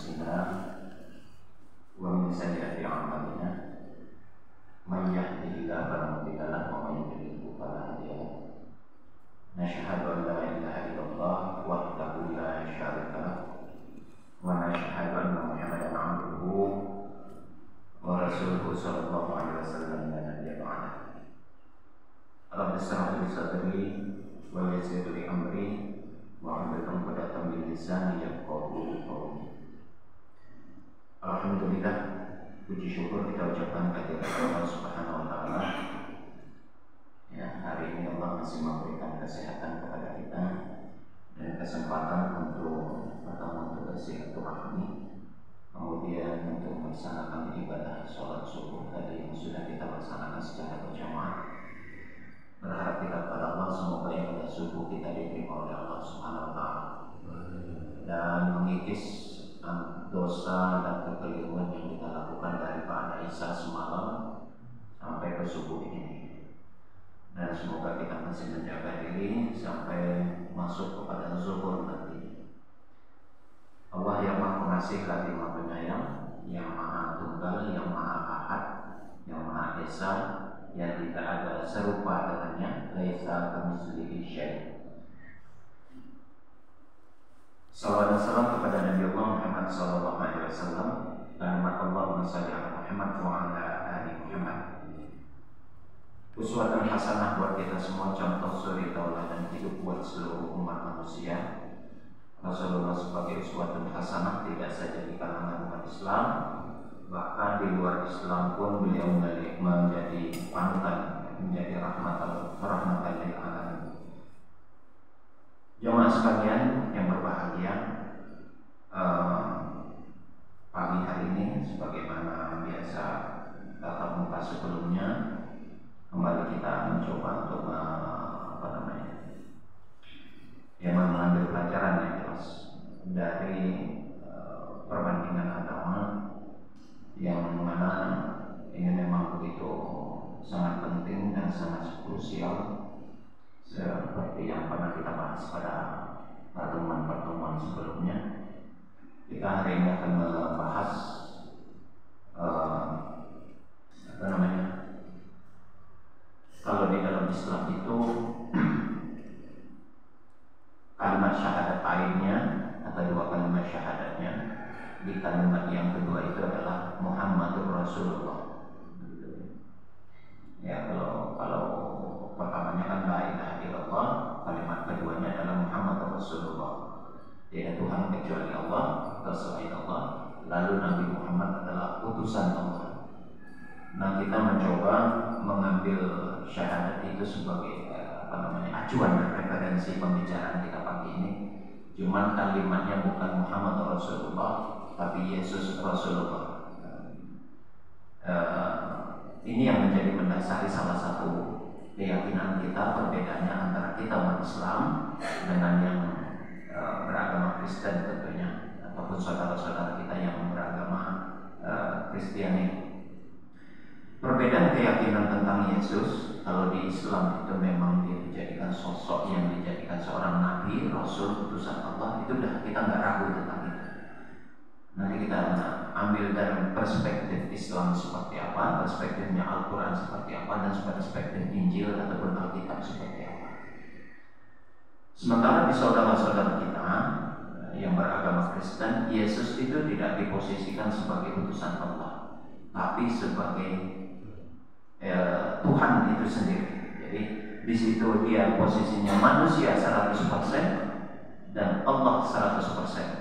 أنفسنا ومن سيئات أعمالنا من يهده الله فلا مضل له ومن يضلل فلا هادي له نشهد أن لا إله إلا الله وحده لا شريك له ونشهد أن محمدا عبده ورسوله صلى الله عليه وسلم لا نبي بعده رب اشرح لي صدري ويسر لي أمري wahlul 'uqdatam min lisani yafqahu qawli. Alhamdulillah, puji syukur kita ucapkan kehadirat Allah Subhanahu wa taala. Ya, hari ini Allah masih memberikan kesehatan kepada kita dan kesempatan untuk bertemu untuk bersilaturahmi, kemudian untuk melaksanakan ibadah sholat subuh tadi yang sudah kita laksanakan secara berjamaah. Berharap kita kepada Allah semoga ibadah subuh kita diterima oleh Allah Subhanahu wa taala dan mengikis dosa dan kekeliruan yang kita lakukan dari pada Isya semalam sampai ke subuh ini, dan semoga kita masih menjaga diri sampai masuk kepada zuhur nanti. Allah yang Maha Pengasih lagi Maha Penyayang, yang Maha Tunggal, yang Maha Ahad, yang Maha Esa, yang tidak ada serupa dengannya, laisa kamitslihi syai'. Salawat dan salam kepada Nabi Allah Muhammad sallallahu alaihi wasallam, dan Allahumma shalli ala Muhammad wa ala ali Muhammad. Uswatun hasanah buat kita semua, contoh suri tauladan hidup buat seluruh umat manusia. Rasulullah sebagai uswatun hasanah tidak saja di kalangan umat Islam, bahkan di luar Islam pun beliau menjadi panutan, menjadi rahmatan lil alamin. Jemaah sekalian yang berbahagia, pagi hari ini sebagaimana biasa tatap muka sebelumnya, kembali kita mencoba untuk mengambil pelajaran yang jelas dari perbandingan agama yang mana ini memang begitu sangat penting dan sangat krusial, seperti yang pernah kita bahas pada pertemuan-pertemuan sebelumnya. Kita hari ini akan membahas kalau di dalam Islam itu kalimat syahadatain-nya atau dua kalimat syahadatnya. Di kalimat yang kedua itu adalah Muhammadur Rasulullah. Ya, kalau pertamanya kan la ilaha illallah, kalimat keduanya adalah Muhammadur Rasulullah. Tidak Tuhan kecuali Allah atau selain Allah. Lalu Nabi Muhammad adalah utusan Allah. Nah, kita mencoba mengambil syahadat itu sebagai acuan dan referensi pembicaraan kita pagi ini. Cuman kalimatnya bukan Muhammad Rasulullah, tapi Yesus Rasulullah. Ini yang menjadi mendasari salah satu keyakinan kita, perbedaannya antara kita umat Islam dengan yang beragama Kristen tentunya, ataupun saudara-saudara kita yang beragama Kristiani. Perbedaan keyakinan tentang Yesus, kalau di Islam itu memang dia dijadikan sosok yang dijadikan seorang nabi, rasul, utusan Allah, itu udah kita nggak ragu tentang itu. Nanti kita ambil dari perspektif Islam seperti apa, perspektifnya Al-Quran seperti apa, dan perspektif Injil ataupun Alkitab seperti apa. Sementara di saudara-saudara kita yang beragama Kristen, Yesus itu tidak diposisikan sebagai utusan Allah, tapi sebagai Tuhan itu sendiri. Jadi di situ dia posisinya manusia 100% dan Allah 100%.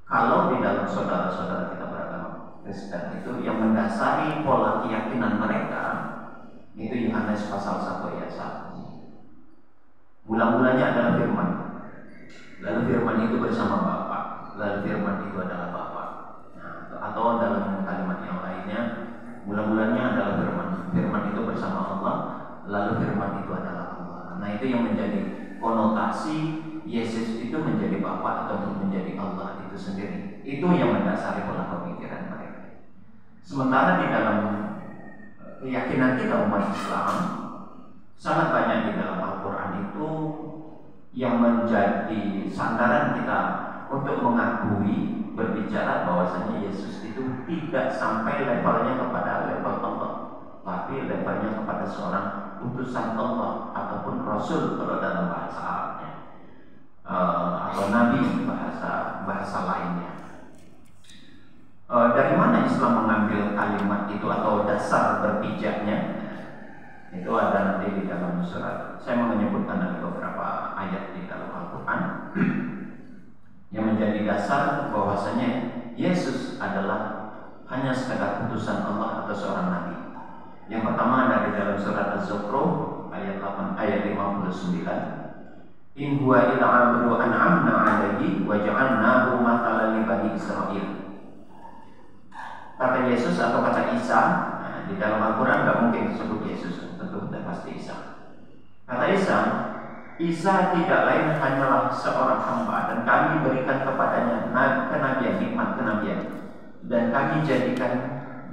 Kalau di dalam saudara-saudara kita beragama Kristen itu yang mendasari pola keyakinan mereka itu Yohanes pasal 1 ayat 1. Mula-mulanya adalah firman. Lalu firman itu bersama Bapa. Lalu firman itu adalah Bapa. Atau dalam kalimat yang lainnya, mula-mulanya adalah firman. Firman itu bersama Allah. Lalu firman itu adalah Allah. Nah, itu yang menjadi konotasi Yesus itu menjadi Bapa atau menjadi Allah itu sendiri. Itu yang mendasari pola pemikiran mereka. Sementara di dalam keyakinan kita umat Islam, sangat banyak di dalam Al-Quran itu yang menjadi sandaran kita untuk mengakui, berbicara bahwasanya Yesus itu tidak sampai levelnya kepada level Allah, tapi levelnya kepada seorang utusan Allah ataupun Rasul kalau dalam bahasa Arabnya, atau Nabi bahasa lainnya. Dari mana Islam mengambil kalimat itu atau dasar berpijaknya? Itu ada nanti di dalam surat. Saya mau menyebutkan ada beberapa ayat di dalam Al-Quran yang menjadi dasar bahwasanya Yesus adalah hanya sekadar utusan Allah atau seorang nabi. Yang pertama ada di dalam surat Az-Zukhruf ayat 59. In huwa illa 'abdun an'amna 'alaihi wa ja'alnahu mathalan li bani Israil. Kata Yesus atau kata Isa, di dalam Al-Quran nggak mungkin disebut Yesus, tentu sudah pasti Isa. Kata Isa tidak lain hanyalah seorang hamba, dan kami berikan kepadanya kenabian, hikmat kenabian, dan kami jadikan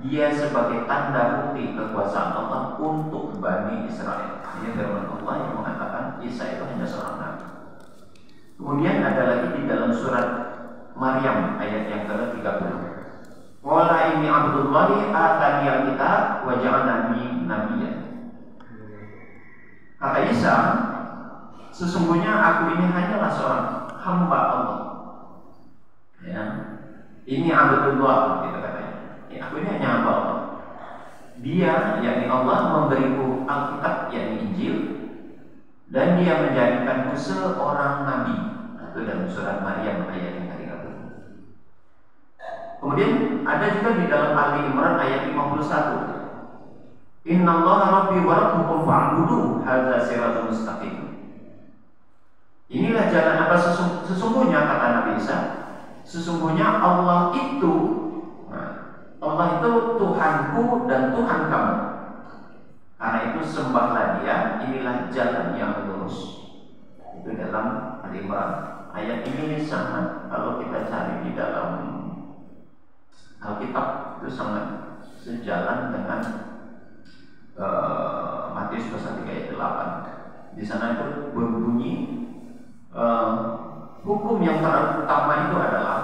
dia sebagai tanda bukti kekuasaan Allah untuk Bani Israel. Ini firman Allah yang mengatakan Isa itu hanya seorang nabi. Kemudian ada lagi di dalam surat Maryam ayat yang ke-30. Wala ini Abdullahi atani al-kitab wa ja'alani nabiyyan. Kata Isa, sesungguhnya aku ini hanyalah seorang hamba Allah. Ya. Ini Abdullah, gitu katanya. Ya, aku ini hanya hamba Allah. Dia, yakni Allah, memberiku Alkitab, yakni Injil, dan dia menjadikanku seorang nabi. Itu dalam surat Maryam ayat yang ke-30. Kemudian ada juga di dalam Ali Imran ayat 51. Innallaha rabbi wa rabbukum fa'buduhu hadza siratal mustaqim. Inilah jalan apa sesungguhnya, kata Nabi Isa, sesungguhnya Allah itu Tuhanku dan Tuhan kamu. Karena itu sembahlah Dia, inilah jalan yang lurus. Itu dalam Ali Imran. Ayat ini sangat, kalau kita cari di dalam Alkitab, itu sangat sejalan dengan Matius pasal 3 ayat 8. Di sana itu berbunyi hukum yang pertama itu adalah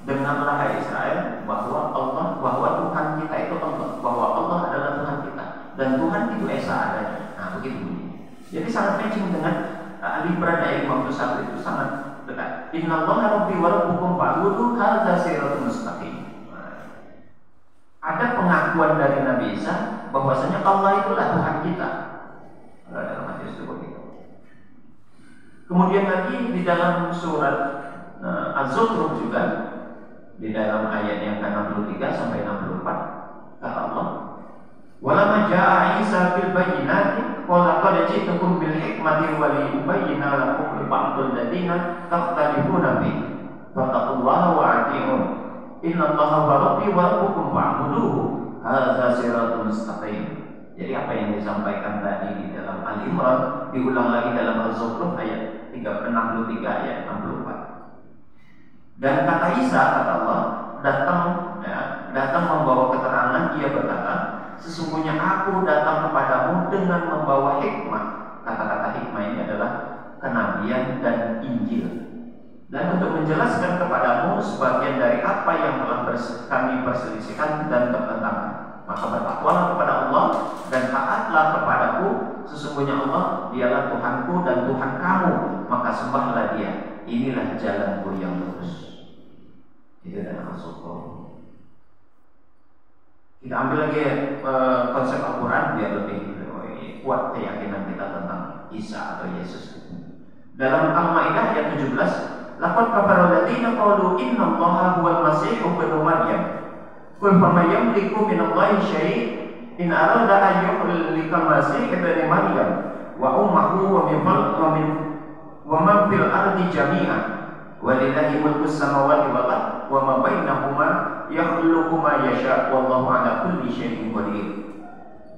dengarlah hai Israel bahwa Tuhan kita itu Allah, bahwa Allah adalah Tuhan kita dan Tuhan itu esa adanya. Nah begitu bunyi. Jadi sangat matching dengan Ali Imran ayat 51 itu sangat dekat. Innallaha rabbi wa rabbukum fa'buduhu hadza siratal mustaqim. Ada pengakuan dari Nabi Isa bahwasanya Allah itulah Tuhan kita. Dalam Matius itu begitu. Kemudian lagi di dalam surat Az-Zukhruf juga, di dalam ayat yang ke-63 sampai 64, kata Allah, "Walamma jaa'a Isa bil bayyinati qala qad ji'tukum bil hikmati wa liyubayyina lakum ba'dal ladzina takhtalifuna fihi fattaqullaha wa ati'un. Innallaha wa rabbi wa rabbukum fa'buduhu hadza siratal mustaqim." Jadi apa yang disampaikan tadi di dalam Ali Imran diulang lagi dalam Az-Zukhruf ayat 63 ayat 64. Dan kata Isa, kata Allah, datang membawa keterangan. Dia berkata, sesungguhnya aku datang kepadamu dengan membawa hikmah. Kata-kata hikmah ini adalah kenabian dan Injil. Dan untuk menjelaskan kepadamu sebagian dari apa yang telah kami perselisihkan dan bertentangan. Maka bertakwalah kepada Allah dan taatlah kepadaku. Sesungguhnya Allah dialah Tuhanku dan Tuhan kamu, maka sembahlah Dia. Inilah jalanku yang lurus. Itu adalah Al-Zukhruf. Kita ambil lagi konsep Al-Quran biar lebih kuat keyakinan kita tentang Isa atau Yesus. Dalam Al-Maidah ayat 17, laqad kafara alladziina qalu innallaha huwal masih ibnu Maryam. Qul faman yamliku minallahi syai' in arada an yuhlikal masih ibnu Maryam wa ummuhu wa man fil ardi jami'an walillahi mulku samawati wal ardh wa ma bainahuma yakhluqu ma yasha' wallahu 'ala kulli syai'in qadir.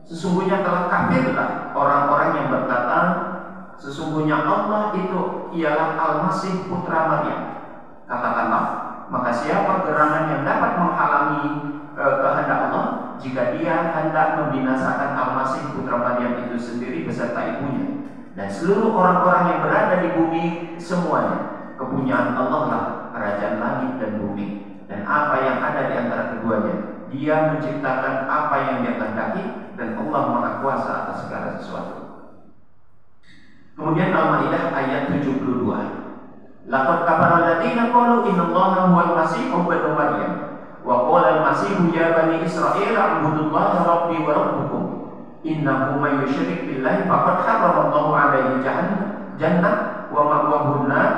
Sesungguhnya telah kafirlah orang-orang yang berkata sesungguhnya Allah itu ialah Al-Masih putra Maryam. Katakanlah, maka siapa gerangan yang dapat menghalangi kehendak Allah jika dia hendak membinasakan Al-Masih putra Maryam itu sendiri beserta ibunya dan seluruh orang-orang yang berada di bumi semuanya. Kepunyaan Allah lah kerajaan langit dan bumi dan apa yang ada di antara keduanya. Dia menciptakan apa yang Dia kehendaki dan Allah Maha Kuasa atas segala sesuatu. Kemudian Al-Maidah ayat 72. Laqad kafara alladziina qalu innallaha huwal masiih ibnu Maryam wa qala al-masiih ya bani Israil a'budullaha rabbi wa rabbukum innahu may yusyrik billahi faqad harramallahu 'alaihi jannah wa ma'wahu an-nar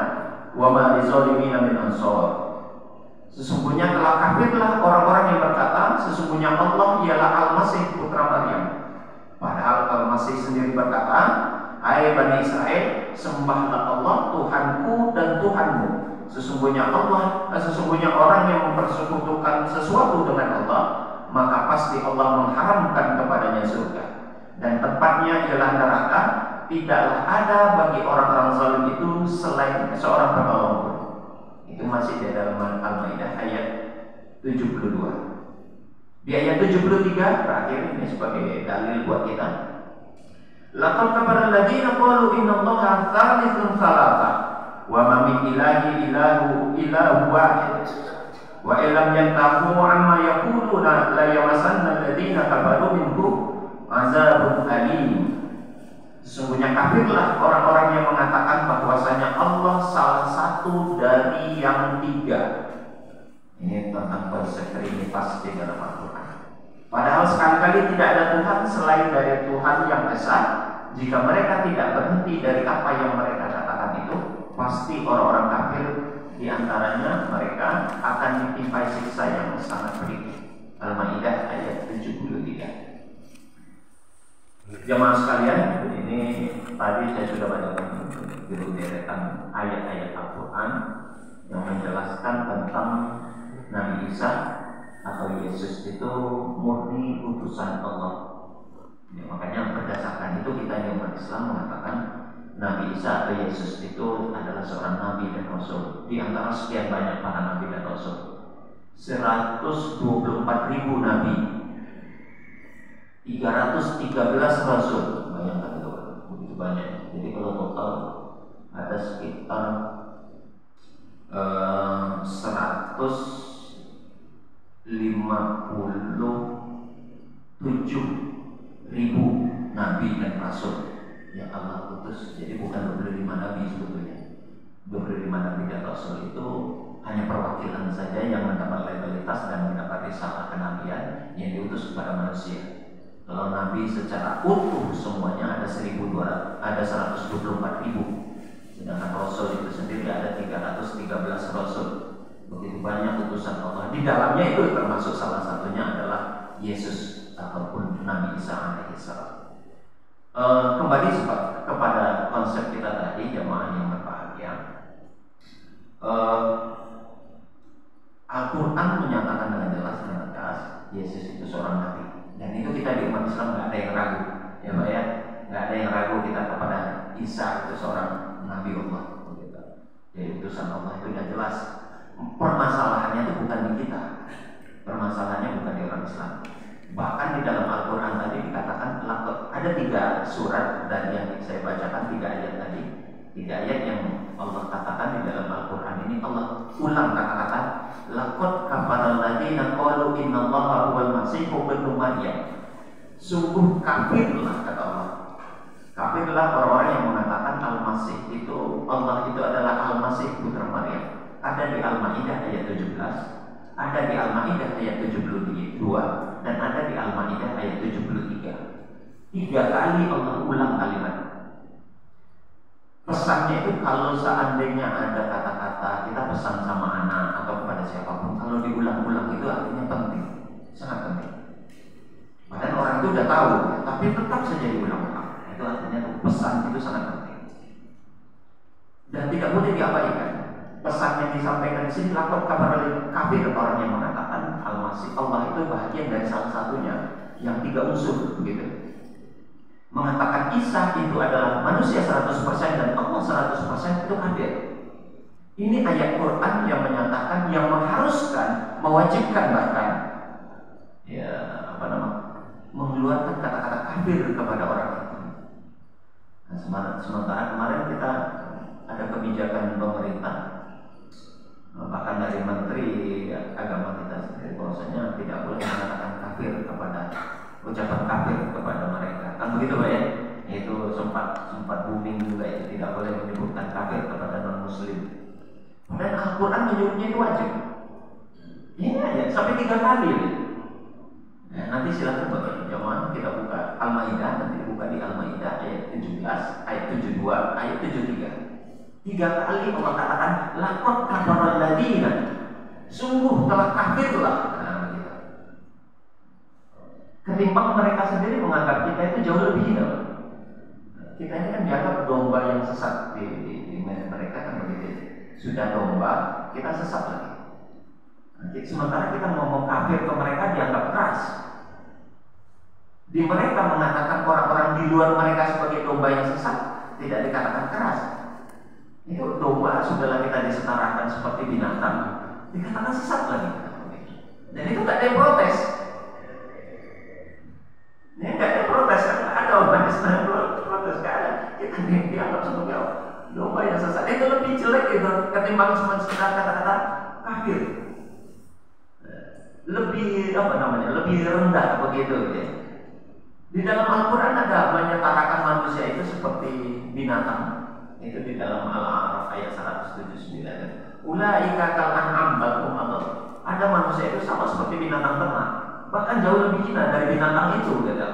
wa ma lizzalimin min ansar. Sesungguhnya telah kafirlah orang-orang yang berkata sesungguhnya Allah ialah Al-Masih putra Maryam. Padahal Al-Masih sendiri berkata, hai Bani Israel, sembahlah Allah Tuhanku dan Tuhanmu. Sesungguhnya orang yang mempersekutukan sesuatu dengan Allah, maka pasti Allah mengharamkan kepadanya surga dan tempatnya ialah neraka. Tidaklah ada bagi orang-orang zalim itu selain seorang penolong pun. Itu masih di dalam Al-Maidah ayat 72. Di ayat 73 terakhir ini sebagai dalil buat kita. Laqad kafara alladziina qalu innallaha tsalitsun tsalatsa wa ma min ilahin illahu wahid wa illam yantahu amma yaquluna la yamassanna alladziina kafaru minhum azabun alim. Sesungguhnya kafirlah orang-orang yang mengatakan bahwasanya Allah salah satu dari yang tiga. Ini tentang konsep trinitas di dalam Al-Quran. Padahal sekali-kali tidak ada Tuhan selain dari Tuhan yang esa. Jika mereka tidak berhenti dari apa yang mereka katakan itu, pasti orang-orang kafir di antaranya mereka akan ditimpa siksa yang sangat pedih. Al-Maidah ayat 73. Jemaah sekalian, ini tadi saya sudah bacakan deretan ayat-ayat Al-Quran yang menjelaskan tentang Nabi Isa atau Yesus itu murni utusan Allah. Ya, makanya berdasarkan itu kita yang umat Islam mengatakan Nabi Isa atau Yesus itu adalah seorang Nabi dan Rasul. Di antara sekian banyak para Nabi dan Rasul, 124.000 Nabi, 313 Rasul. Bayangkan itu begitu banyak. Jadi kalau total ada sekitar 157.000 Nabi dan Rasul yang Allah utus. Jadi bukan 25 Nabi sebetulnya. 25 Nabi dan Rasul itu hanya perwakilan saja yang mendapat legalitas dan mendapat risalah kenabian yang diutus kepada manusia. Kalau Nabi secara utuh semuanya ada 1.200, ada 124.000. Sedangkan Rasul itu sendiri ada 313 Rasul. Begitu banyak utusan Allah. Di dalamnya itu termasuk salah satunya adalah Yesus ataupun Nabi Isa alaihissalam. Kembali kepada konsep kita tadi, jemaah yang berbahagia. Al-Quran menyatakan dengan jelas dan tegas Yesus itu seorang Nabi. Dan itu kita di umat Islam nggak ada yang ragu, ya Pak ya, nggak ada yang ragu kita kepada Isa itu seorang Nabi Allah. Jadi utusan Allah itu sudah jelas. Permasalahannya itu bukan di kita, permasalahannya bukan di orang Islam. Bahkan di dalam Al-Quran tadi dikatakan ada 3 surat dan yang saya bacakan 3 ayat tadi, 3 ayat yang Allah katakan di dalam Al-Quran ini Allah ulang kata-kata laqad kafara alladziina qalu innallaha huwal masiih ibnu Maryam. Sungguh kafirlah kata Allah. Kafirlah orang-orang yang mengatakan Al-Masih itu Allah itu adalah Al-Masih putra Maryam. Ada di Al-Maidah ayat 17, ada di Al-Maidah ayat 72 dan ada di Al-Maidah ayat 73. 3 kali Allah ulang kalimat. Pesannya itu kalau seandainya ada kata-kata kita pesan sama anak atau kepada siapapun, kalau diulang-ulang itu artinya penting, sangat penting. Padahal orang itu udah tahu, tapi tetap saja diulang-ulang. Itu artinya pesan itu sangat penting dan tidak boleh diabaikan. Pesan yang disampaikan di sini lakon kabar kafir orang yang mengatakan Al-Masih Allah itu bahagian dari salah satunya yang 3 unsur begitu. Mengatakan Isa itu adalah manusia 100% dan Allah 100% itu kafir. Ini ayat Quran yang menyatakan, yang mengharuskan, mewajibkan bahkan mengeluarkan kata-kata kafir kepada orang itu. Nah, sementara kemarin kita ada kebijakan pemerintah, bahkan dari Menteri Agama kita sendiri bahwasanya tidak boleh mengatakan kafir kepada ucapan kafir kepada mereka. Kan begitu Pak ya? Itu sempat booming juga itu, tidak boleh menyebutkan kafir kepada non muslim. Dan Al-Quran menyebutnya itu wajib. Ini aja sampai 3 kali. Nah, nanti silakan Bapak jamaah kita buka Al-Maidah, nanti buka di Al-Maidah ayat 17, ayat 72, ayat 73. 3 kali Allah katakan laqad kafaral ladzina, sungguh telah kafirlah. Nah, gitu. Ketimbang mereka sendiri menganggap kita itu jauh lebih hina. Kita ini kan dianggap domba yang sesat di mereka kan begitu. Sudah domba, kita sesat lagi. Sementara kita ngomong kafir ke mereka dianggap keras. Di mereka mengatakan orang-orang di luar mereka sebagai domba yang sesat, tidak dikatakan keras. Itu domba sudahlah kita disetarakan seperti binatang, dikatakan sesat lagi. Dan itu gak ada yang protes. Ini gak ada yang protes, kan ada orang Islam protes, gak ada. Kita dianggap sebagai domba yang sesat. Itu lebih jelek itu ketimbang cuma sekedar kata-kata kafir. Lebih lebih rendah begitu ya. Di dalam Al-Quran ada menyetarakan manusia itu seperti binatang. Itu di dalam Al-A'raf ayat 179. Ulaika kal an'am bal hum adall. Ada manusia itu sama seperti binatang ternak, bahkan jauh lebih hina dari binatang itu gitu.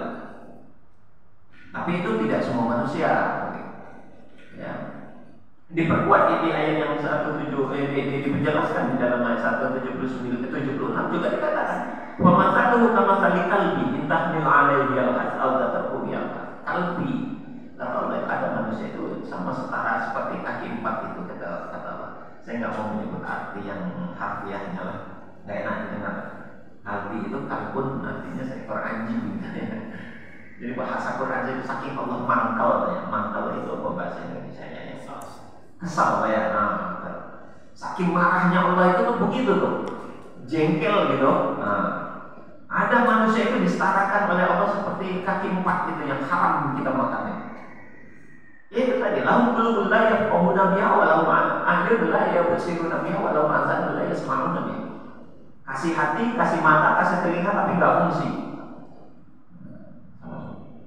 Tapi itu tidak semua manusia. Ya. Diperkuat di ayat yang 107 dijelaskan di dalam ayat 179 76 juga dikatakan wa masaluhu kama salikal bi intahmil alaihi al-has aw tatarku ya kalbi. Kalau ada manusia itu sama setara seperti kaki 4 itu kata Allah. Saya nggak mau menyebut arti yang harfiahnya lah, nggak enak didengar. Kalbi itu kalbun artinya seekor anjing gitu ya. Jadi bahasa Quran itu saking Allah mangkal ya. Mangkal itu apa bahasa Indonesia nya? Kesal ya, saking marahnya Allah itu tuh begitu tuh, jengkel gitu. Nah, ada manusia itu disetarakan oleh Allah seperti kaki 4 gitu yang haram kita makannya. Itu tadi, lahum qulubun la yafqahuna biha wa lahum a'yunun la yubsiruna biha wa lahum azanun la yasma'una biha. Kasih hati, kasih mata, kasih telinga tapi nggak fungsi.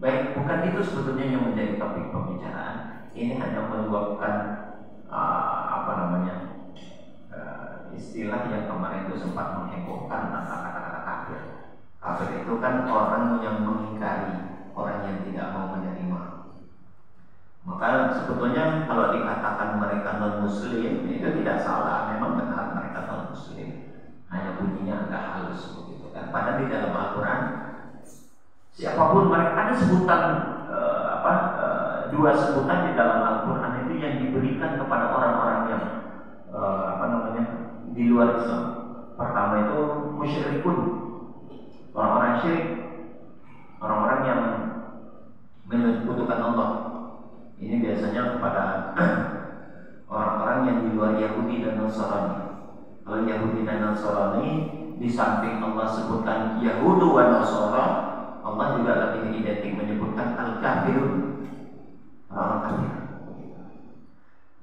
Baik, bukan itu sebetulnya yang menjadi topik pembicaraan. Ini hanya meluapkan istilah yang kemarin itu sempat menghebohkan tentang kata-kata kafir. Kafir itu kan orang yang mengingkari, orang yang tidak mau menerima. Maka sebetulnya kalau dikatakan mereka non muslim itu tidak salah, memang benar mereka non muslim. Hanya bunyinya agak halus begitu kan. Padahal di dalam Al-Quran siapapun mereka ada sebutan dua sebutan di dalam Al-Quran itu yang diberikan kepada orang-orang yang di luar Islam. Pertama itu musyrikun, orang-orang syirik, orang-orang yang menyekutukan Allah. Ini biasanya kepada orang-orang yang di luar Yahudi dan Nasrani. Kalau Yahudi dan Nasrani, di samping Allah sebutkan Yahudu wa Nasara, Allah juga lebih identik menyebutkan al-kafirun, orang kafir.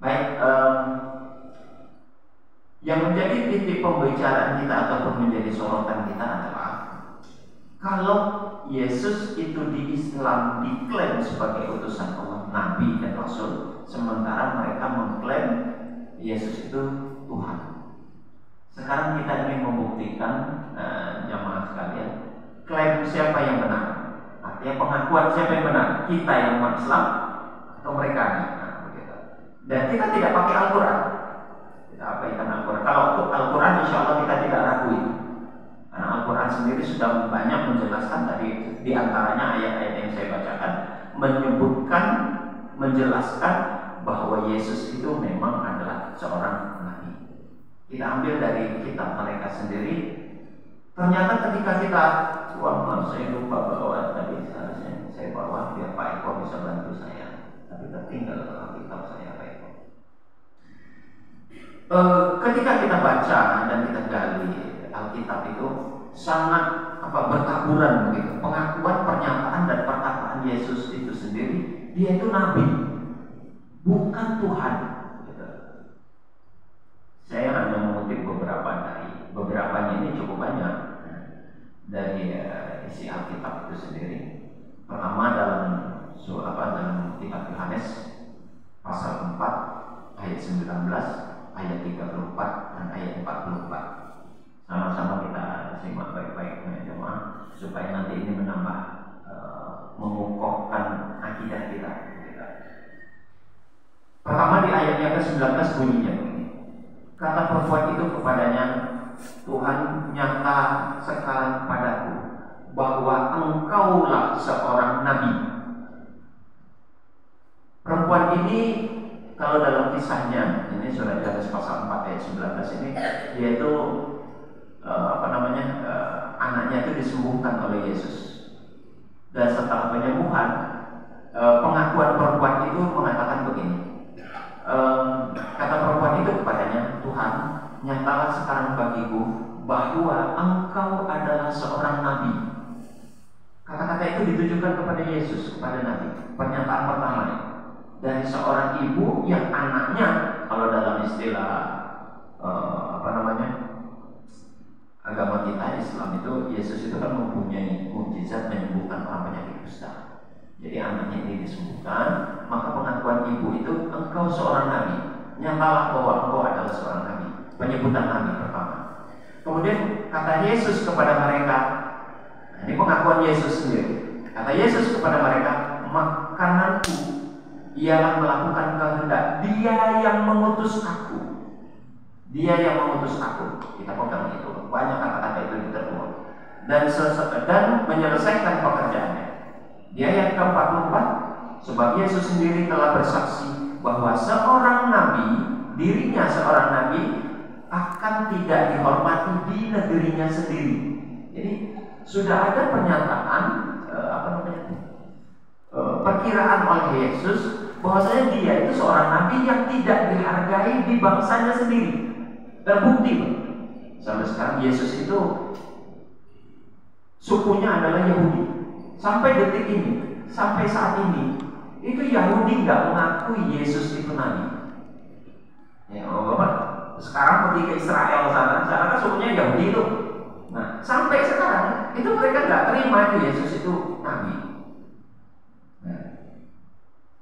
Baik, yang menjadi titik pembicaraan kita ataupun menjadi sorotan kita adalah kalau Yesus itu di Islam diklaim sebagai utusan Allah, Nabi dan Rasul, sementara mereka mengklaim Yesus itu Tuhan. Sekarang kita ingin membuktikan jamaah sekalian, klaim siapa yang benar? Artinya pengakuan siapa yang benar? Kita yang umat Islam atau mereka? Dan kita tidak pakai Al-Quran. Kita abaikan Al-Quran. Kalau Al-Quran insya Allah kita tidak raguin. Karena Al-Quran sendiri sudah banyak menjelaskan tadi, di antaranya ayat-ayat yang saya bacakan menyebutkan, menjelaskan bahwa Yesus itu memang adalah seorang nabi. Kita ambil dari kitab mereka sendiri. Ternyata ketika kita, maaf saya lupa bawa tadi, seharusnya saya bawa biar Pak Eko bisa bantu saya, tapi tertinggal dalam kitab saya Pak Eko. Ketika kita baca dan kita gali Alkitab itu sangat bertaburan begitu. Pengakuan, pernyataan dan perkataan Yesus itu sendiri, dia itu nabi, bukan Tuhan. Gitu. Saya hanya mengutip beberapa Pertama dalam dalam kitab Yohanes pasal 4 ayat 19, ayat 34 dan ayat 44. Sama-sama kita simak baik-baik jemaah supaya nanti ini menambah mengukuhkan akidah kita. Pertama di ayat yang ke-19 bunyinya begini. Kata perempuan itu kepadanya, Tuhan, nyata sekarang padaku bahwa engkaulah seorang nabi. Perempuan ini kalau dalam kisahnya, ini sudah Yohanes pasal 4 ayat 19 ini, yaitu anaknya itu disembuhkan oleh Yesus. Dan setelah penyembuhan, pengakuan perempuan itu mengatakan begini. Kata perempuan itu kepadanya, Tuhan, nyatalah sekarang bagiku bahwa engkau adalah seorang nabi. Kata-kata itu ditujukan kepada Yesus, kepada Nabi. Pernyataan pertama dari seorang ibu yang anaknya, kalau dalam istilah agama kita Islam itu, Yesus itu kan mempunyai mukjizat menyembuhkan orang penyakit kusta. Jadi anaknya ini disembuhkan, maka pengakuan ibu itu, engkau seorang nabi. Nyatalah bahwa engkau adalah seorang nabi. Penyebutan nabi pertama. Kemudian kata Yesus kepada mereka, ini pengakuan Yesus sendiri. Kata Yesus kepada mereka, makananku ialah melakukan kehendak Dia yang mengutus aku. Dia yang mengutus aku. Kita pegang itu. Banyak kata-kata itu diterbuat. Dan menyelesaikan pekerjaannya. Di ayat ke-44, sebab Yesus sendiri telah bersaksi bahwa seorang nabi, dirinya seorang nabi, akan tidak dihormati di negerinya sendiri. Jadi sudah ada pernyataan perkiraan oleh Yesus bahwasanya dia itu seorang nabi yang tidak dihargai di bangsanya sendiri. Terbukti sampai sekarang Yesus itu sukunya adalah Yahudi. Sampai detik ini, sampai saat ini, itu Yahudi nggak mengakui Yesus itu nabi. Ya, Bapak, sekarang pergi ke Israel sana kan sukunya Yahudi itu. Nah, sampai sekarang itu mereka nggak terima itu Yesus itu nabi. Nah,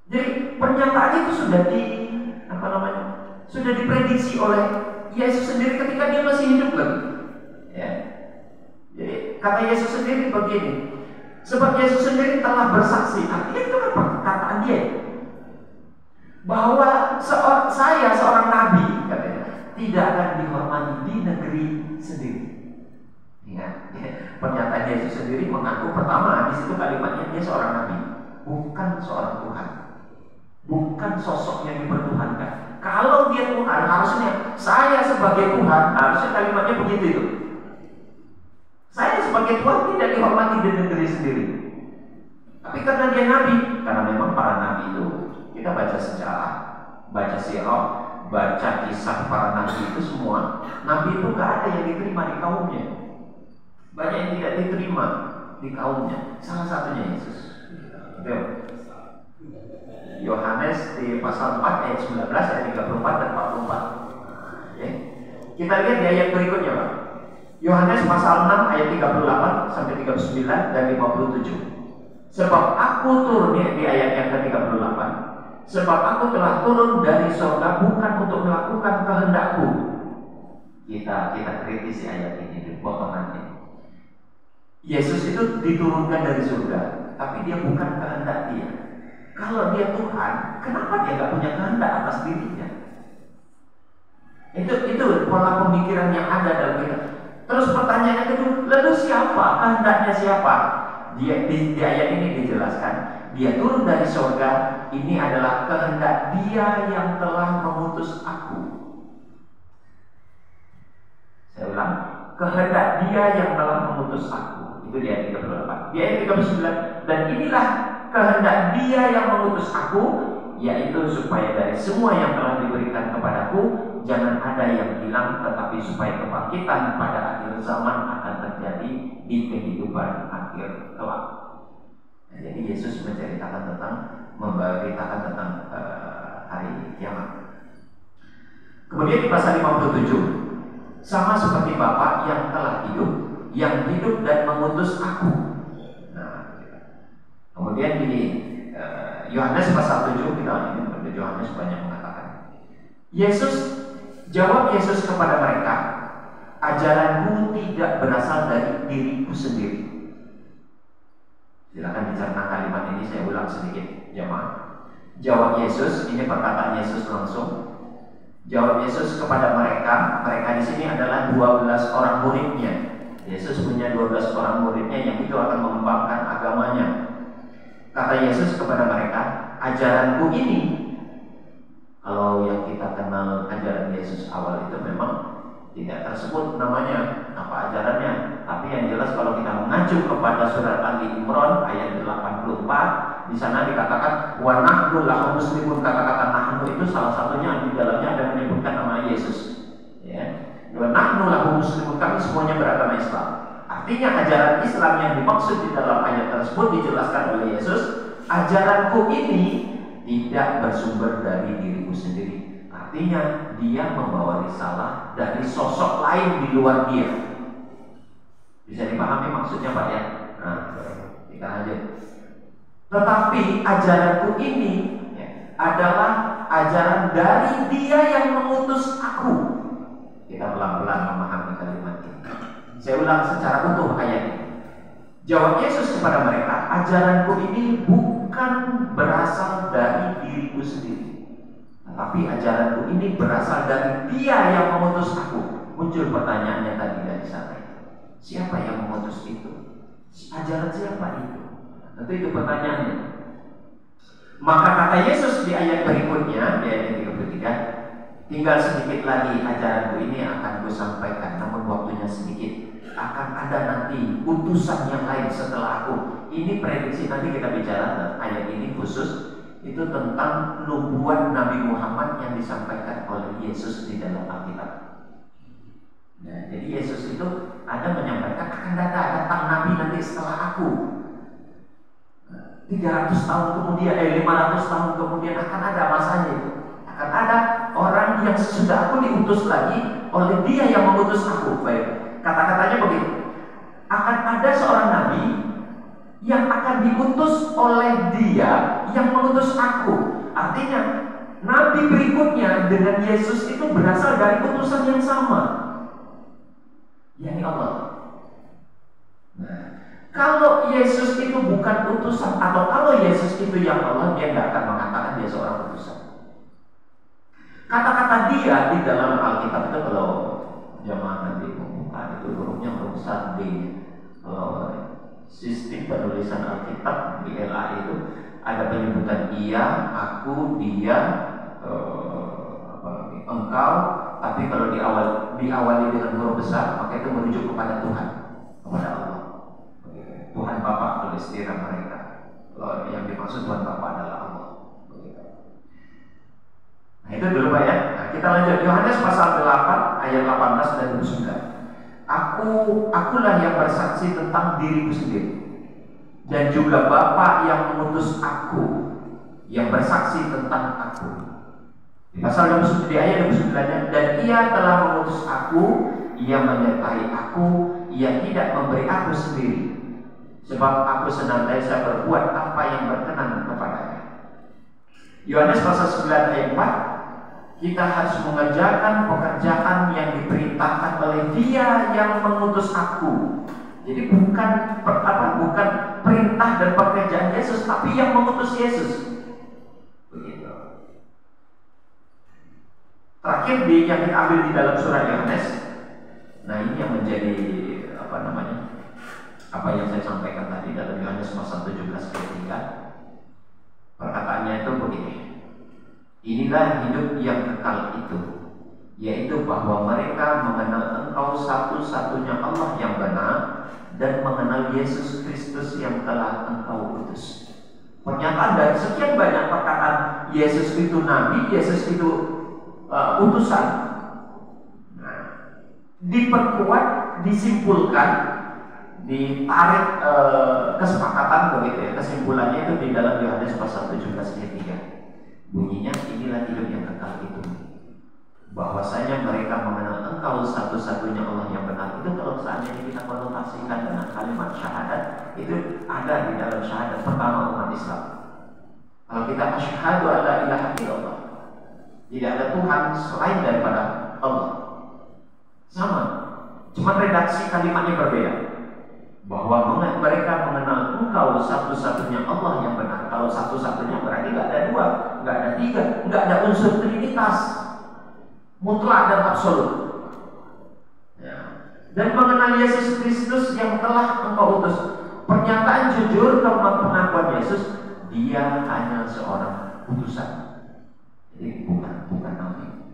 jadi pernyataan itu sudah diprediksi oleh Yesus sendiri ketika dia masih hidup lagi. Ya. Jadi kata Yesus sendiri begini, sebab Yesus sendiri telah bersaksi, artinya itu kan perkataan dia, bahwa saya seorang nabi, katanya, tidak akan dihormati di negeri sendiri. Ya, pernyataan Yesus sendiri mengaku pertama di situ kalimatnya dia seorang nabi, bukan seorang Tuhan, bukan sosok yang dipertuhankan. Kalau dia Tuhan, harusnya saya sebagai Tuhan, harusnya kalimatnya begitu itu. Saya sebagai Tuhan tidak dihormati di negeri sendiri. Tapi karena dia nabi, karena memang para nabi itu, kita baca sejarah, baca sirah, baca kisah para nabi itu semua, nabi itu gak ada yang diterima di kaumnya. Banyak yang tidak diterima di kaumnya. Salah satunya Yesus. Yohanes di pasal 4 ayat 19, ayat 34 dan 44. Ya. Kita lihat di ayat berikutnya, Pak. Yohanes pasal 6 ayat 38 sampai 39 dan 57. Sebab aku turun, di ayat yang ke-38. Sebab aku telah turun dari surga bukan untuk melakukan kehendakku. Kita kritisi ayat ini di potongan ini. Yesus itu diturunkan dari surga, tapi dia bukan kehendak dia. Kalau dia Tuhan, kenapa dia gak punya kehendak atas dirinya? Itu pola pemikiran yang ada dalam kita. Terus pertanyaannya kedua, lalu siapa? Kehendaknya siapa? Di ayat ini dijelaskan, dia turun dari surga, ini adalah kehendak Dia yang telah mengutus aku. Saya ulang, kehendak Dia yang telah mengutus aku. Itu di ayat 38. Di ayat 39, dan inilah kehendak Dia yang mengutus aku, yaitu supaya dari semua yang telah diberikan kepadaku jangan ada yang hilang, tetapi supaya kebangkitan pada akhir zaman akan terjadi di kehidupan akhir kelak. Nah, jadi Yesus memberitakan tentang hari kiamat. Kemudian di pasal 57, sama seperti Bapa yang telah hidup, yang hidup dan mengutus aku. Nah, Kemudian di Yohanes pasal 7 kita ini Yohanes banyak mengatakan, jawab Yesus kepada mereka, ajaranku tidak berasal dari diriku sendiri. Silakan dicerna kalimat ini, saya ulang sedikit jemaah. Jawab Yesus, ini perkataan Yesus langsung. Jawab Yesus kepada mereka, mereka di sini adalah 12 orang muridnya. Yesus punya 12 orang muridnya yang itu akan mengembangkan agamanya. Kata Yesus kepada mereka, ajaranku ini. Kalau yang kita kenal ajaran Yesus awal itu memang tidak tersebut namanya apa ajarannya, tapi yang jelas kalau kita mengacu kepada surat Ali Imran ayat 84, di sana dikatakan wa nahnu lahu muslimun. Kata-kata nahnu itu salah satunya di dalamnya ada menyebutkan nama Yesus. Ya, wa nahnu lahu muslimun, kami semuanya beragama Islam. Artinya ajaran Islam yang dimaksud di dalam ayat tersebut dijelaskan oleh Yesus, ajaranku ini tidak bersumber dari diriku sendiri. Artinya dia membawa risalah dari sosok lain di luar dia. Bisa dipahami maksudnya Pak ya? Nah, kita lanjut. Tetapi ajaranku ini adalah ajaran dari dia yang mengutus aku. Kita pelan-pelan memahami kalimat ini. Saya ulang secara utuh ayat ini. Jawab Yesus kepada mereka, ajaranku ini bukan berasal dari diriku sendiri, tapi ajaranku ini berasal dari dia yang mengutus aku. Muncul pertanyaannya tadi dari sana. Siapa yang mengutus itu? Ajaran siapa itu? Tentu itu pertanyaannya. Maka kata Yesus di ayat berikutnya, di ayat 33, tinggal sedikit lagi ajaranku ini akan kusampaikan, namun waktunya sedikit. Akan ada nanti utusan yang lain setelah aku. Ini prediksi, nanti kita bicara ayat ini khusus itu tentang nubuat Nabi Muhammad yang disampaikan oleh Yesus di dalam Alkitab. Nah, jadi Yesus itu ada menyampaikan akan datang Nabi nanti setelah aku. 300 tahun kemudian, 500 tahun kemudian akan ada masanya itu. Akan ada orang yang sesudah aku diutus lagi oleh dia yang mengutus aku. Baik. Kata-katanya begitu. Akan ada seorang nabi yang akan diutus oleh dia yang mengutus aku. Artinya nabi berikutnya dengan Yesus itu berasal dari utusan yang sama, yakni Allah. Nah, kalau Yesus itu bukan utusan, atau kalau Yesus itu yang Allah, dia tidak akan mengatakan dia seorang utusan. Kata-kata dia di dalam Alkitab itu, kalau jemaah nanti itu hurufnya huruf besar D. Sistem penulisan Alkitab di LA itu ada penyebutan ia, aku, dia, engkau. Tapi kalau diawali dengan huruf besar, maka itu merujuk kepada Tuhan, kepada Allah. Tuhan Bapa tulis di mereka. Yang dimaksud Tuhan Bapa adalah Allah. Nah itu dulu Pak ya. Nah, kita lanjut Yohanes pasal 8 ayat 18 dan 29. Akulah yang bersaksi tentang diriku sendiri, dan juga Bapa yang mengutus aku yang bersaksi tentang aku. Di pasal 29 di ayat 29, dan ia telah mengutus aku, ia menyertai aku, ia tidak memberi aku sendiri, sebab aku senantiasa berbuat apa yang berkenan kepadanya. Yohanes pasal 9 ayat 4, kita harus mengerjakan pekerjaan yang diperintahkan oleh dia yang mengutus aku. Jadi bukan perintah dan pekerjaan Yesus, tapi yang mengutus Yesus. Begitu. Terakhir yang kita ambil di dalam surat Yohanes. Nah ini yang menjadi apa yang saya sampaikan tadi dalam Yohanes pasal 17 ayat 3. Perkataannya itu begini. Inilah hidup yang kekal itu, yaitu bahwa mereka mengenal Engkau satu-satunya Allah yang benar, dan mengenal Yesus Kristus yang telah Engkau utus. Pernyataan dari sekian banyak perkataan Yesus itu Nabi, Yesus itu utusan. Nah, diperkuat, disimpulkan, ditarik kesepakatan begitu ya. Kesimpulannya itu di dalam Yohanes pasal 17 ayat 3. Bunyinya, inilah hidup yang kekal itu, bahwasanya mereka mengenal Engkau satu-satunya Allah yang benar. Itu kalau seandainya kita konotasikan dengan kalimat syahadat, itu ada di dalam syahadat pertama umat Islam. Kalau kita asyhadu alla ilaha illallah, tidak ada Tuhan selain daripada Allah. Sama, cuma redaksi kalimatnya berbeda. Bahwa mereka mengenal Engkau satu-satunya Allah yang benar. Kalau satu-satunya berarti nggak ada dua, nggak ada tiga, nggak ada unsur trinitas, mutlak dan absolut. Ya. Dan mengenal Yesus Kristus yang telah Engkau utus. Pernyataan jujur tentang pengakuan Yesus, Dia hanya seorang utusan. Jadi bukan nabi,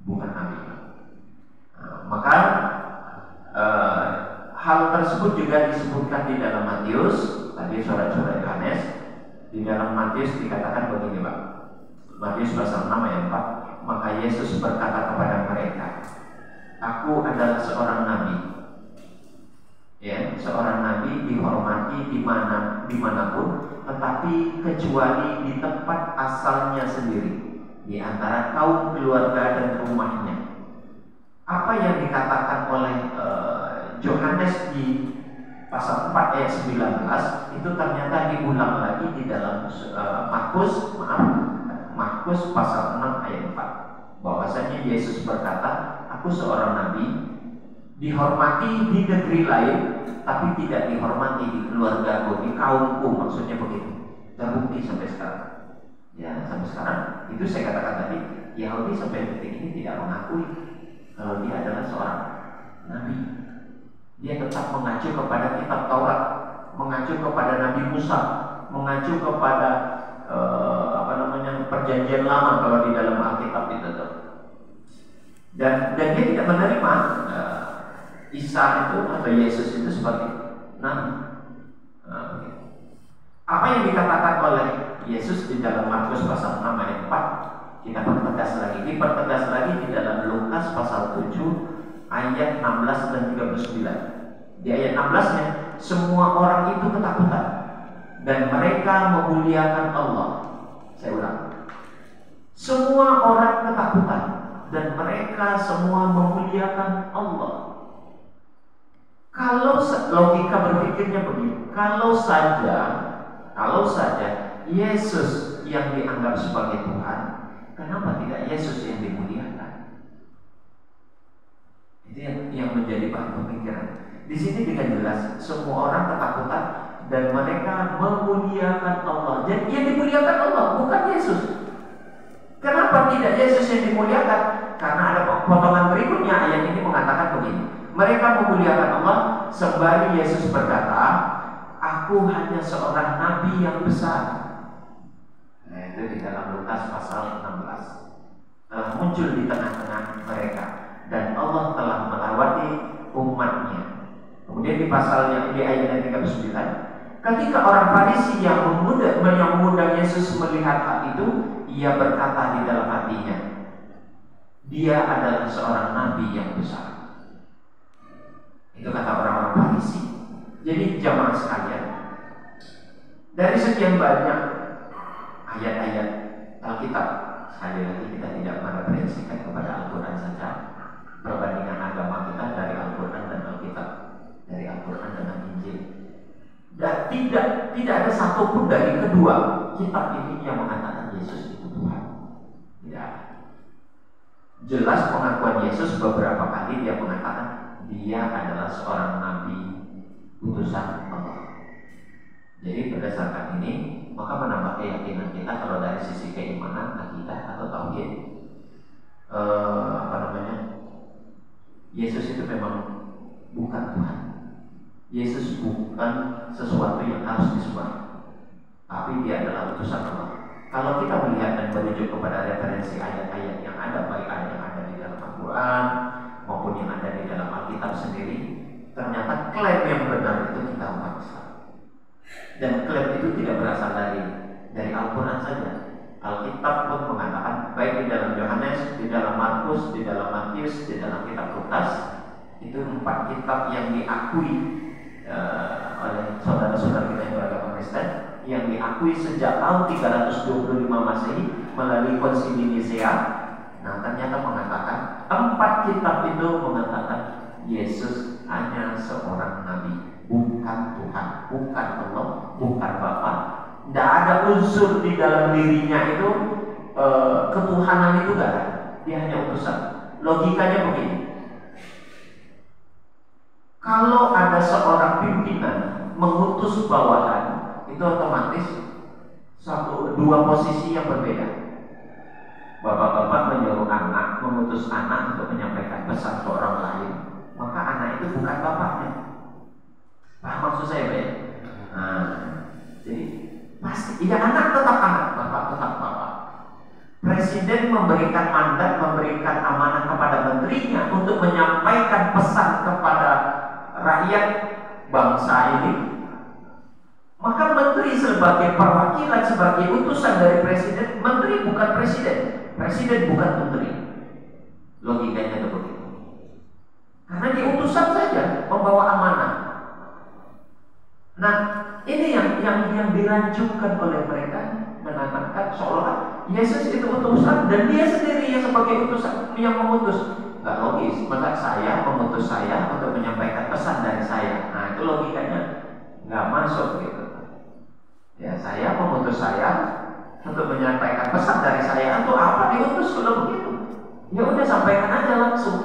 bukan nabi. Maka hal tersebut juga disebutkan di dalam Matius, tadi surat-surat Yohanes. Di dalam Matius dikatakan begini, Pak. Matius pasal 6 ayat 4. Maka Yesus berkata kepada mereka, Aku adalah seorang nabi. Ya, seorang nabi dihormati dimanapun, tetapi kecuali di tempat asalnya sendiri, di antara kaum keluarga dan rumahnya. Apa yang dikatakan oleh Yohanes di pasal 4 ayat 19 itu ternyata diulang lagi di dalam Markus pasal 6 ayat 4. Bahwasanya Yesus berkata, Aku seorang nabi, dihormati di negeri lain, tapi tidak dihormati di keluargaku, di kaumku, maksudnya begitu. Terbukti sampai sekarang. Ya, sampai sekarang itu saya katakan tadi, Yahudi sampai detik ini tidak mengakui kalau dia adalah seorang nabi. Dia tetap mengacu kepada kitab Taurat, mengacu kepada Nabi Musa, mengacu kepada perjanjian lama kalau di dalam Alkitab itu. Dan dia tidak menerima Isa itu atau Yesus itu sebagai nabi. Apa yang dikatakan oleh Yesus di dalam Markus pasal 6 ayat 4 kita pertegas lagi, dipertegas lagi di dalam Lukas pasal 7 ayat 16 dan 39. Di ayat 16-nya, semua orang itu ketakutan dan mereka memuliakan Allah. Saya ulang. Semua orang ketakutan dan mereka semua memuliakan Allah. Kalau logika berpikirnya begini, kalau saja Yesus yang dianggap sebagai Tuhan, kenapa tidak Yesus yang dimuliakan? Itu yang menjadi bahan pemikiran. Di sini dengan jelas semua orang ketakutan dan mereka memuliakan Allah. Jadi yang dimuliakan Allah, bukan Yesus. Kenapa tidak Yesus yang dimuliakan? Karena ada potongan berikutnya ayat ini mengatakan begini. Mereka memuliakan Allah sembari Yesus berkata, Aku hanya seorang nabi yang besar. Nah, itu di dalam Lukas pasal 16. Muncul di tengah-tengah mereka dan Allah telah melawati umatnya. Kemudian di pasal yang di ayat 39, ketika orang Farisi yang mengundang Yesus melihat hal itu, ia berkata di dalam hatinya, Dia adalah seorang nabi yang besar. Itu kata orang-orang Farisi. Jadi jamaah sekalian, dari sekian banyak ayat-ayat Alkitab, sekali lagi kita tidak mereferensikan kepada Al-Quran saja. Perbandingan agama kita dari Al-Quran dan Alkitab, dari Al-Quran dengan Injil. Dan tidak ada satupun dari kedua kitab ini yang mengatakan Yesus itu Tuhan. Tidak. Jelas pengakuan Yesus beberapa kali dia mengatakan Dia adalah seorang nabi utusan Allah. Jadi berdasarkan ini maka menambah keyakinan kita kalau dari sisi keimanan, akidah atau tauhid, Yesus itu memang bukan Tuhan. Yesus bukan sesuatu yang harus disembah, tapi Dia adalah utusan Allah. Kalau kita melihat dan merujuk kepada referensi ayat-ayat yang ada, baik ayat yang ada di dalam Al-Quran maupun yang ada di dalam Alkitab sendiri, ternyata klaim yang benar itu kita umat Islam. Dan klaim itu tidak berasal dari Al-Quran saja. Alkitab pun mengatakan, baik di dalam Yohanes, di dalam Markus, di dalam Matius, di dalam kitab Lukas, itu 4 kitab yang diakui oleh saudara-saudara kita yang beragama Kristen, yang diakui sejak tahun 325 Masehi melalui Konsili Nisea. Nah, ternyata mengatakan 4 kitab itu mengatakan Yesus hanya seorang nabi, bukan Tuhan. bukan Allah, bukan Bapa. Tidak ada unsur di dalam dirinya itu ketuhanan itu gak ada. Dia hanya utusan. Logikanya begini. Kalau ada seorang pimpinan mengutus bawahan, itu otomatis dua posisi yang berbeda. Bapak-bapak menyuruh anak, mengutus anak untuk menyampaikan pesan ke orang lain, maka anak itu bukan bapaknya. Paham maksud saya, Pak? Nah, jadi pasti, ya anak tetap anak, bapak tetap bapak. Presiden memberikan mandat, memberikan amanah kepada menterinya untuk menyampaikan pesan kepada rakyat bangsa ini. Maka menteri sebagai perwakilan, sebagai utusan dari presiden. Menteri bukan presiden, presiden bukan menteri. Logikanya itu begitu. Karena dia utusan saja, membawa amanah. Nah, ini yang dilanjutkan oleh mereka, mengatakan seolah Yesus itu utusan dan dia sendiri yang sebagai utusan yang memutus. Gak logis. Maka saya memutus saya untuk menyampaikan pesan dari saya. Nah, itu logikanya nggak masuk gitu. Ya, saya memutus saya untuk menyampaikan pesan dari saya. Untuk apa diutus kalau begitu? Ya udah, sampaikan aja langsung.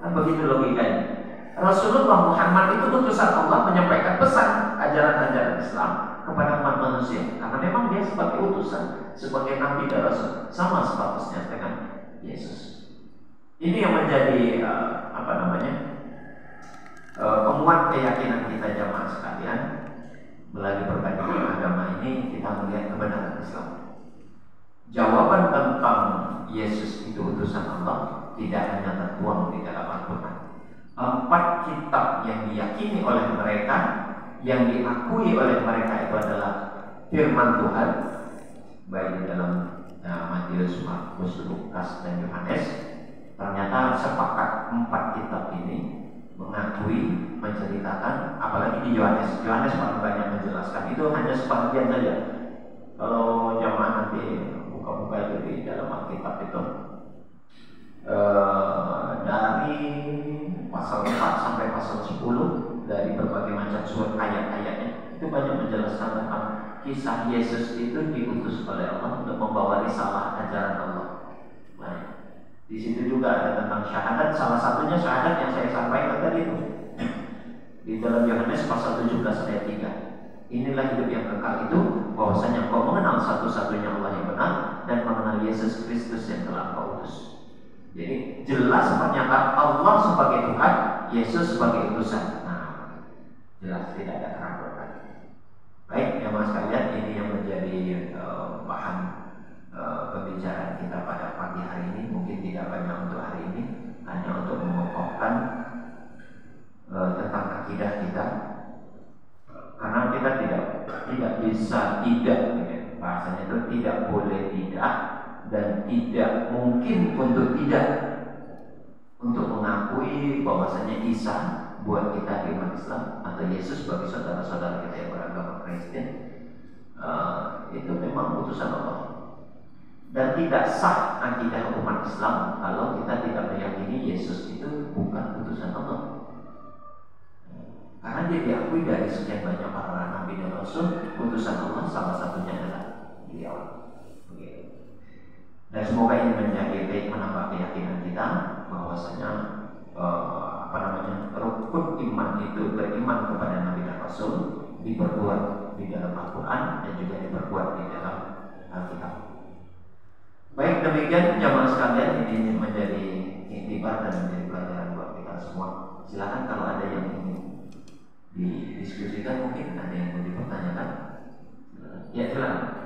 Kan begitu logikanya. Rasulullah Muhammad itu utusan Allah menyampaikan pesan ajaran-ajaran Islam kepada umat manusia. Karena memang dia sebagai utusan, sebagai nabi dan rasul, sama statusnya dengan Yesus. Ini yang menjadi penguat keyakinan kita jamaah sekalian. Melalui perbandingan agama ini kita melihat kebenaran Islam. Jawaban tentang Yesus itu utusan Allah tidak hanya tertuang di dalam Al-Quran. 4 kitab yang diyakini oleh mereka, yang diakui oleh mereka itu adalah firman Tuhan, baik di dalam Matius, Markus, Lukas, dan Yohanes. Ternyata sepakat 4 kitab ini mengakui, menceritakan, apalagi di Yohanes paling banyak menjelaskan. Itu hanya sebagian saja. Kalau jamaah nanti buka-buka itu di dalam Alkitab itu, dari pasal 4 sampai pasal 10, dari berbagai macam surat ayat-ayatnya, itu banyak menjelaskan tentang kisah Yesus itu diutus oleh Allah untuk membawa risalah ajaran Allah. Baik. Di situ juga ada tentang syahadat. Salah satunya syahadat yang saya sampaikan tadi itu di dalam Yohanes pasal 17 ayat 3. Inilah hidup yang kekal itu, bahwasanya kau mengenal satu-satunya Allah yang benar dan mengenal Yesus Kristus yang telah kau utus. Jadi jelas pernyataan Allah sebagai Tuhan, Yesus sebagai utusan. Nah, jelas tidak ada keraguan. Baik, jemaah sekalian, ini yang menjadi bahan pembicaraan kita pada pagi hari ini. Mungkin tidak banyak untuk hari ini, hanya untuk mengokohkan tentang akidah kita. Karena kita tidak bisa tidak, bahasanya itu tidak boleh tidak, dan tidak mungkin untuk tidak, untuk mengakui bahwasanya Isa buat kita di umat Islam atau Yesus bagi saudara-saudara kita yang beragama Kristen itu memang utusan Allah. Dan tidak sah akidah umat Islam kalau kita tidak meyakini Yesus itu bukan utusan Allah. Karena dia diakui dari sekian banyak para nabi dan rasul, utusan Allah salah satunya adalah beliau. Begitu. Dan semoga ini menjadi baik, menambah keyakinan kita bahwasanya rukun iman itu beriman kepada nabi dan rasul, diperkuat di dalam Al-Quran dan juga diperkuat di dalam Alkitab. Baik, demikian jamaah sekalian, ini menjadi iktibar dan menjadi pelajaran buat kita semua. Silakan kalau ada yang ingin didiskusikan, mungkin ada yang mau dipertanyakan. Ya, silakan.